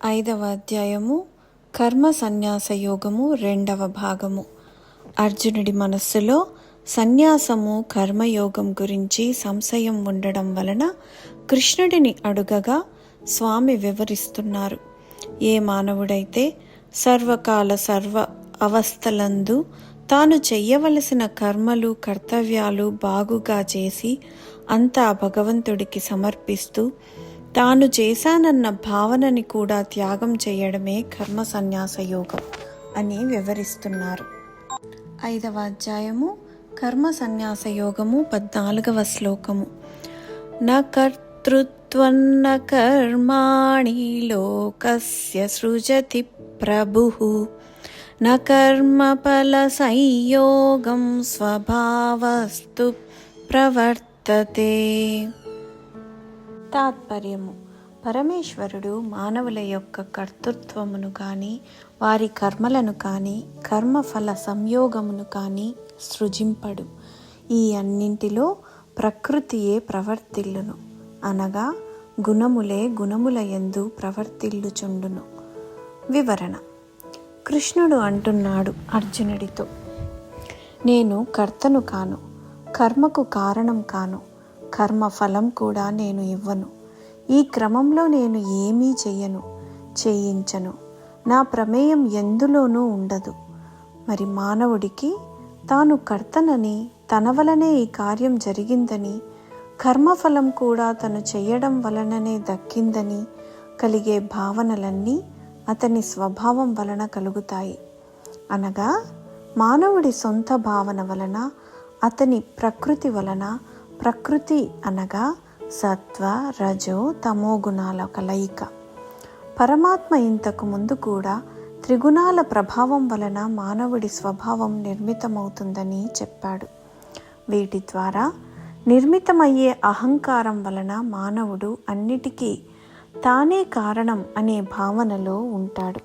5వ అధ్యాయము కర్మ సన్యాస యోగము 2వ భాగము. అర్జునుడి మనస్సులో సన్యాసము కర్మయోగం గురించి సంశయం ఉండడం వలన కృష్ణుడిని అడుగగా స్వామి వివరిస్తున్నారు. ఏ మానవుడైతే సర్వకాల సర్వ అవస్థలందు తాను చెయ్యవలసిన కర్మలు కర్తవ్యాలు బాగుగా చేసి అంతా భగవంతుడికి సమర్పిస్తూ తాను చేశానన్న భావనని కూడా త్యాగం చేయడమే కర్మ సన్యాస యోగం అని వివరిస్తున్నారు. 5వ అధ్యాయము కర్మ సన్యాస యోగము 14వ శ్లోకము. న కర్తృత్వం న కర్మాణి లోకస్య సృజతి ప్రభుః న కర్మఫల సంయోగం స్వభావస్తు ప్రవర్తతే. తాత్పర్యము: పరమేశ్వరుడు మానవుల యొక్క కర్తృత్వమును కానీ వారి కర్మలను కానీ కర్మఫల సంయోగమును కానీ సృజింపడు. ఈ అన్నింటిలో ప్రకృతియే ప్రవర్తిల్లును, అనగా గుణములే గుణముల యందు ప్రవర్తిల్లుచుండును. వివరణ: కృష్ణుడు అంటున్నాడు అర్జునుడితో, నేను కర్తను కాను, కర్మకు కారణం కాను, కర్మ ఫలం కూడా నేను ఇవ్వను. ఈ క్రమంలో నేను ఏమీ చెయ్యను, చేయించను, నా ప్రమేయం ఎందులోనూ ఉండదు. మరి మానవుడికి తాను కర్తనని, తన వలనే ఈ కార్యం జరిగిందని, కర్మఫలం కూడా తను చెయ్యడం వలననే దక్కిందని కలిగే భావనలన్నీ అతని స్వభావం వలన కలుగుతాయి. అనగా మానవుడి సొంత భావన వలన, అతని ప్రకృతి వలన. ప్రకృతి అనగా సత్వ రజో తమో గుణాల కలయిక. పరమాత్మ ఇంతకు ముందు కూడా త్రిగుణాల ప్రభావం వలన మానవుడి స్వభావం నిర్మితమవుతుందని చెప్పాడు. వీటి ద్వారా నిర్మితమయ్యే అహంకారం వలన మానవుడు అన్నిటికీ తానే కారణం అనే భావనలో ఉంటాడు.